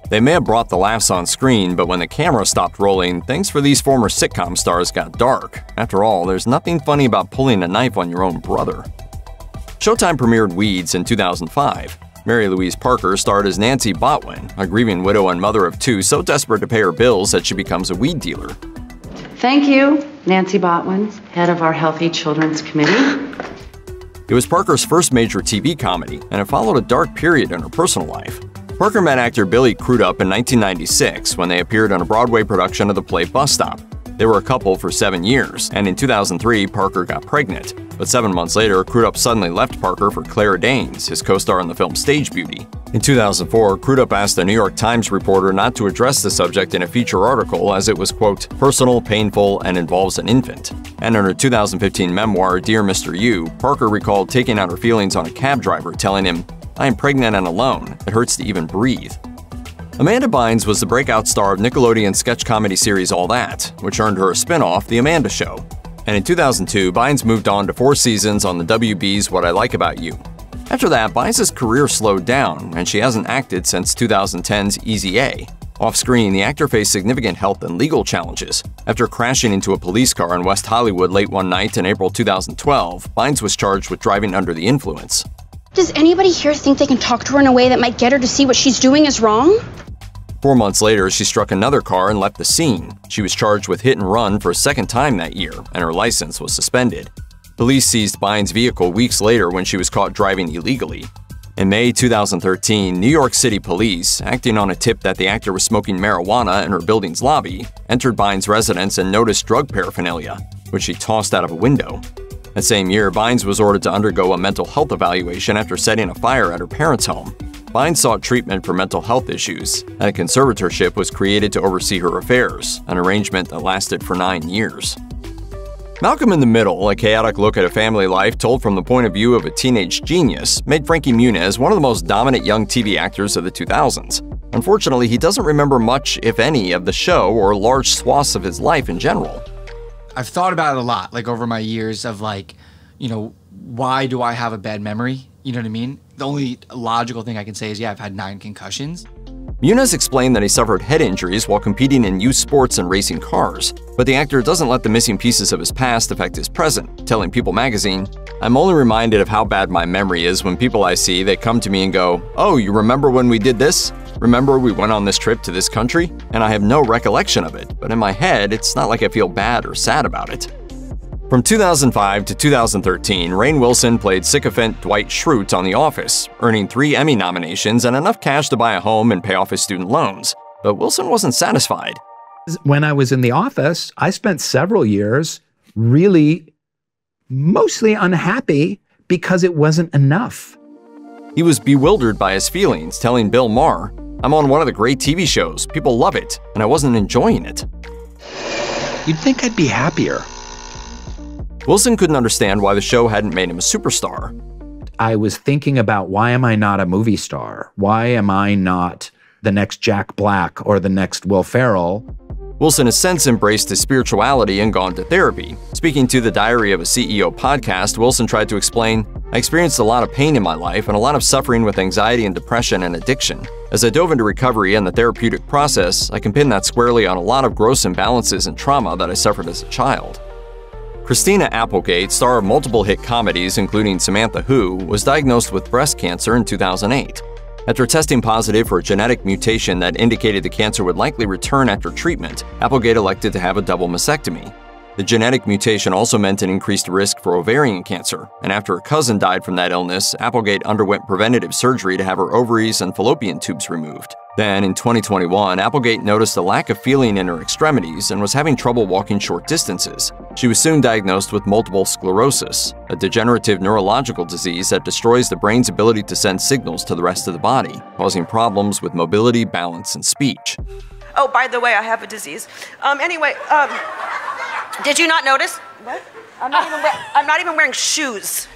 They may have brought the laughs on screen, but when the camera stopped rolling, things for these former sitcom stars got dark. After all, there's nothing funny about pulling a knife on your own brother. Showtime premiered Weeds in 2005. Mary-Louise Parker starred as Nancy Botwin, a grieving widow and mother of two so desperate to pay her bills that she becomes a weed dealer. Thank you, Nancy Botwin, head of our Healthy Children's Committee. It was Parker's first major TV comedy, and it followed a dark period in her personal life. Parker met actor Billy Crudup in 1996 when they appeared on a Broadway production of the play Bus Stop. They were a couple for 7 years, and in 2003, Parker got pregnant. But 7 months later, Crudup suddenly left Parker for Claire Danes, his co-star in the film Stage Beauty. In 2004, Crudup asked a New York Times reporter not to address the subject in a feature article as it was, quote, personal, painful, and involves an infant. And in her 2015 memoir, Dear Mr. You, Parker recalled taking out her feelings on a cab driver, telling him, I am pregnant and alone. It hurts to even breathe. Amanda Bynes was the breakout star of Nickelodeon's sketch comedy series All That, which earned her a spin-off, The Amanda Show. And in 2002, Bynes moved on to 4 seasons on the WB's What I Like About You. After that, Bynes' career slowed down, and she hasn't acted since 2010's Easy A. Off-screen, the actor faced significant health and legal challenges. After crashing into a police car in West Hollywood late one night in April 2012, Bynes was charged with driving under the influence. Does anybody here think they can talk to her in a way that might get her to see what she's doing is wrong? 4 months later, she struck another car and left the scene. She was charged with hit and run for a second time that year, and her license was suspended. Police seized Bynes' vehicle weeks later when she was caught driving illegally. In May 2013, New York City police, acting on a tip that the actor was smoking marijuana in her building's lobby, entered Bynes' residence and noticed drug paraphernalia, which she tossed out of a window. That same year, Bynes was ordered to undergo a mental health evaluation after setting a fire at her parents' home. Bynes sought treatment for mental health issues, and a conservatorship was created to oversee her affairs, an arrangement that lasted for 9 years. Malcolm in the Middle, a chaotic look at a family life told from the point of view of a teenage genius, made Frankie Muniz one of the most dominant young TV actors of the 2000s. Unfortunately, he doesn't remember much, if any, of the show or large swaths of his life in general. I've thought about it a lot, over my years of why do I have a bad memory? You know what I mean? The only logical thing I can say is, yeah, I've had 9 concussions. Muniz explained that he suffered head injuries while competing in youth sports and racing cars, but the actor doesn't let the missing pieces of his past affect his present, telling People magazine, I'm only reminded of how bad my memory is when people I see, they come to me and go, oh, you remember when we did this? Remember we went on this trip to this country? And I have no recollection of it, but in my head, it's not like I feel bad or sad about it. From 2005 to 2013, Rainn Wilson played sycophant Dwight Schrute on The Office, earning 3 Emmy nominations and enough cash to buy a home and pay off his student loans. But Wilson wasn't satisfied. When I was in The Office, I spent several years really mostly unhappy because it wasn't enough. He was bewildered by his feelings, telling Bill Maher, I'm on one of the great TV shows, people love it, and I wasn't enjoying it. You'd think I'd be happier. Wilson couldn't understand why the show hadn't made him a superstar. I was thinking about, why am I not a movie star? Why am I not the next Jack Black or the next Will Ferrell? Wilson has since embraced his spirituality and gone to therapy. Speaking to the Diary of a CEO podcast, Wilson tried to explain, I experienced a lot of pain in my life and a lot of suffering with anxiety and depression and addiction. As I dove into recovery and the therapeutic process, I can pin that squarely on a lot of gross imbalances and trauma that I suffered as a child. Christina Applegate, star of multiple hit comedies including Samantha Who, was diagnosed with breast cancer in 2008. After testing positive for a genetic mutation that indicated the cancer would likely return after treatment, Applegate elected to have a double mastectomy. The genetic mutation also meant an increased risk for ovarian cancer, and after her cousin died from that illness, Applegate underwent preventative surgery to have her ovaries and fallopian tubes removed. Then, in 2021, Applegate noticed a lack of feeling in her extremities and was having trouble walking short distances. She was soon diagnosed with multiple sclerosis, a degenerative neurological disease that destroys the brain's ability to send signals to the rest of the body, causing problems with mobility, balance, and speech. Oh, by the way, I have a disease. Did you not notice? What? I'm not even wearing shoes.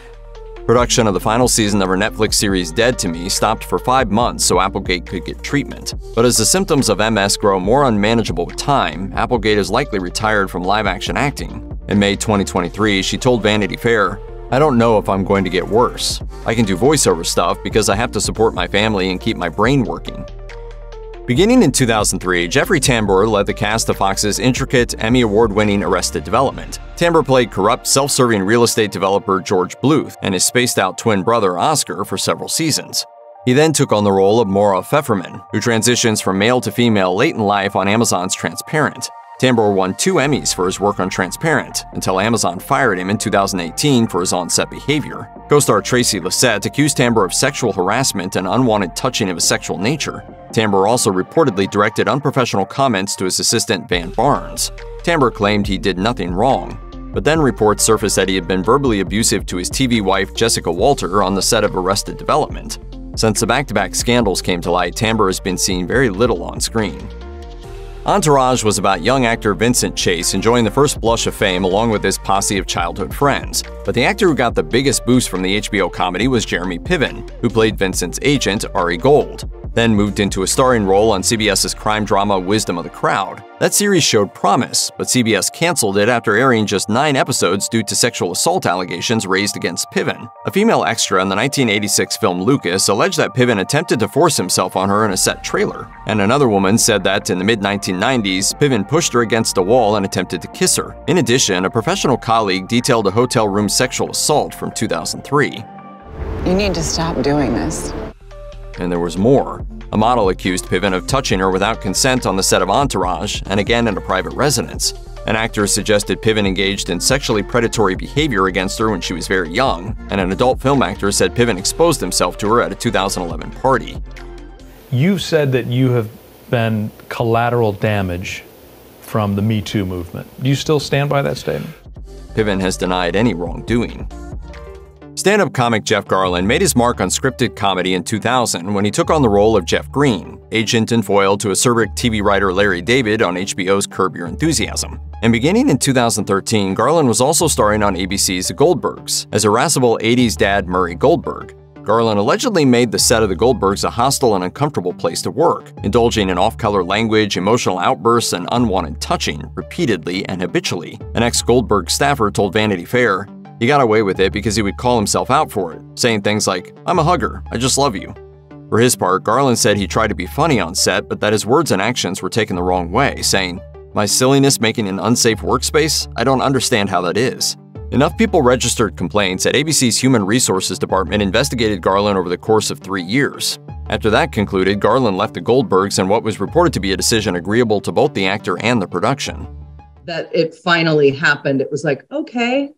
Production of the final season of her Netflix series Dead to Me stopped for 5 months so Applegate could get treatment. But as the symptoms of MS grow more unmanageable with time, Applegate is likely retired from live-action acting. In May 2023, she told Vanity Fair, I don't know if I'm going to get worse. I can do voiceover stuff because I have to support my family and keep my brain working. Beginning in 2003, Jeffrey Tambor led the cast of Fox's intricate, Emmy Award-winning Arrested Development. Tambor played corrupt, self-serving real estate developer George Bluth and his spaced-out twin brother Oscar for several seasons. He then took on the role of Maura Pfefferman, who transitions from male to female late in life on Amazon's Transparent. Tambor won 2 Emmys for his work on Transparent, until Amazon fired him in 2018 for his on-set behavior. Co-star Tracy Lysette accused Tambor of sexual harassment and unwanted touching of a sexual nature. Tambor also reportedly directed unprofessional comments to his assistant Van Barnes. Tambor claimed he did nothing wrong, but then reports surfaced that he had been verbally abusive to his TV wife Jessica Walter on the set of Arrested Development. Since the back-to-back scandals came to light, Tambor has been seen very little on screen. Entourage was about young actor Vincent Chase enjoying the first blush of fame along with his posse of childhood friends. But the actor who got the biggest boost from the HBO comedy was Jeremy Piven, who played Vincent's agent, Ari Gold, then moved into a starring role on CBS's crime drama Wisdom of the Crowd. That series showed promise, but CBS canceled it after airing just 9 episodes due to sexual assault allegations raised against Piven. A female extra in the 1986 film Lucas alleged that Piven attempted to force himself on her in a set trailer, and another woman said that in the mid-1990s, Piven pushed her against a wall and attempted to kiss her. In addition, a professional colleague detailed a hotel room sexual assault from 2003. You need to stop doing this. And there was more. A model accused Piven of touching her without consent on the set of Entourage and again at a private residence. An actor suggested Piven engaged in sexually predatory behavior against her when she was very young, and an adult film actor said Piven exposed himself to her at a 2011 party. You've said that you have been collateral damage from the Me Too movement. Do you still stand by that statement? Piven has denied any wrongdoing. Stand-up comic Jeff Garlin made his mark on scripted comedy in 2000 when he took on the role of Jeff Green, agent and foil to acerbic TV writer Larry David on HBO's Curb Your Enthusiasm. And beginning in 2013, Garlin was also starring on ABC's The Goldbergs as irascible 80s dad Murray Goldberg. Garlin allegedly made the set of The Goldbergs a hostile and uncomfortable place to work, indulging in off-color language, emotional outbursts, and unwanted touching repeatedly and habitually. An ex-Goldberg staffer told Vanity Fair, "He got away with it because he would call himself out for it, saying things like, 'I'm a hugger, I just love you.'" For his part, Garlin said he tried to be funny on set, but that his words and actions were taken the wrong way, saying, "My silliness making an unsafe workspace? I don't understand how that is." Enough people registered complaints that ABC's Human Resources Department investigated Garlin over the course of 3 years. After that concluded, Garlin left the Goldbergs in what was reported to be a decision agreeable to both the actor and the production. That it finally happened, it was like, okay.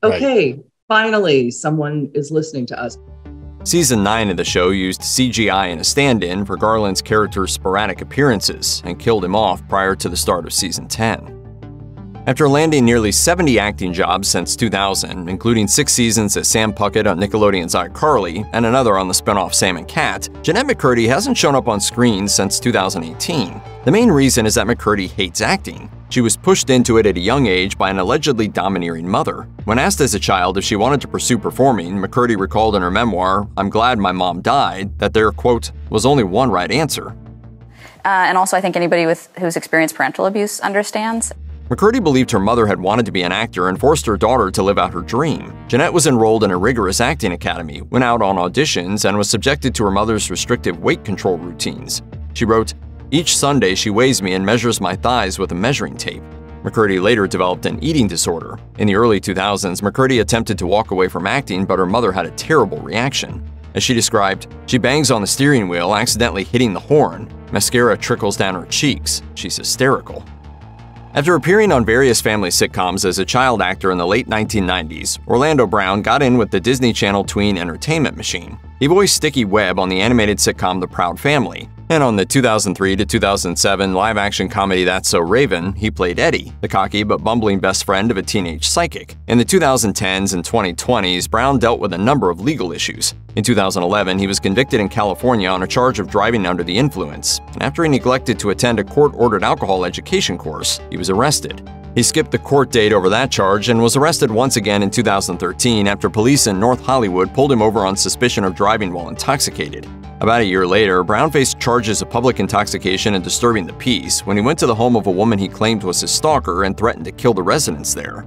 Okay, right. Finally, someone is listening to us. Season 9 of the show used CGI and a stand-in for Garlin's character's sporadic appearances and killed him off prior to the start of Season 10. After landing nearly 70 acting jobs since 2000, including 6 seasons as Sam Puckett on Nickelodeon's iCarly and another on the spinoff Sam and Cat, Jennette McCurdy hasn't shown up on screen since 2018. The main reason is that McCurdy hates acting. She was pushed into it at a young age by an allegedly domineering mother. When asked as a child if she wanted to pursue performing, McCurdy recalled in her memoir, "I'm glad my mom died," that there, quote, "was only one right answer." And also I think anybody who's experienced parental abuse understands. McCurdy believed her mother had wanted to be an actor and forced her daughter to live out her dream. Jennette was enrolled in a rigorous acting academy, went out on auditions, and was subjected to her mother's restrictive weight control routines. She wrote, "Each Sunday she weighs me and measures my thighs with a measuring tape." McCurdy later developed an eating disorder. In the early 2000s, McCurdy attempted to walk away from acting, but her mother had a terrible reaction. As she described, "She bangs on the steering wheel, accidentally hitting the horn. Mascara trickles down her cheeks. She's hysterical." After appearing on various family sitcoms as a child actor in the late 1990s, Orlando Brown got in with the Disney Channel tween entertainment machine. He voiced Sticky Webb on the animated sitcom The Proud Family, and on the 2003 to 2007 live-action comedy That's So Raven, he played Eddie, the cocky but bumbling best friend of a teenage psychic. In the 2010s and 2020s, Brown dealt with a number of legal issues. In 2011, he was convicted in California on a charge of driving under the influence, and after he neglected to attend a court-ordered alcohol education course, he was arrested. He skipped the court date over that charge and was arrested once again in 2013 after police in North Hollywood pulled him over on suspicion of driving while intoxicated. About a year later, Brown faced charges of public intoxication and disturbing the peace when he went to the home of a woman he claimed was his stalker and threatened to kill the residents there.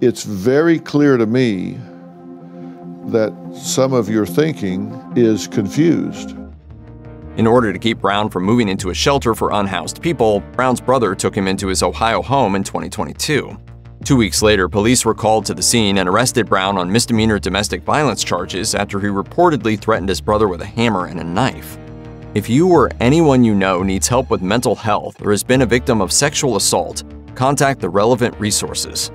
It's very clear to me that some of your thinking is confused. In order to keep Brown from moving into a shelter for unhoused people, Brown's brother took him into his Ohio home in 2022. 2 weeks later, police were called to the scene and arrested Brown on misdemeanor domestic violence charges after he reportedly threatened his brother with a hammer and a knife. If you or anyone you know needs help with mental health or has been a victim of sexual assault, contact the relevant resources.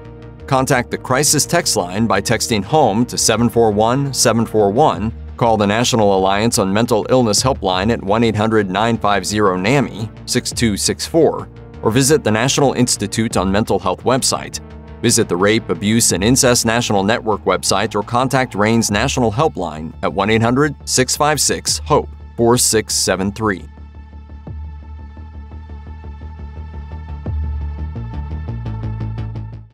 Contact the crisis text line by texting HOME to 741-741, call the National Alliance on Mental Illness helpline at 1-800-950-NAMI 6264, or visit the National Institute on Mental Health website. Visit the Rape, Abuse, and Incest National Network website or contact Rainn's National Helpline at 1-800-656-HOPE 4673.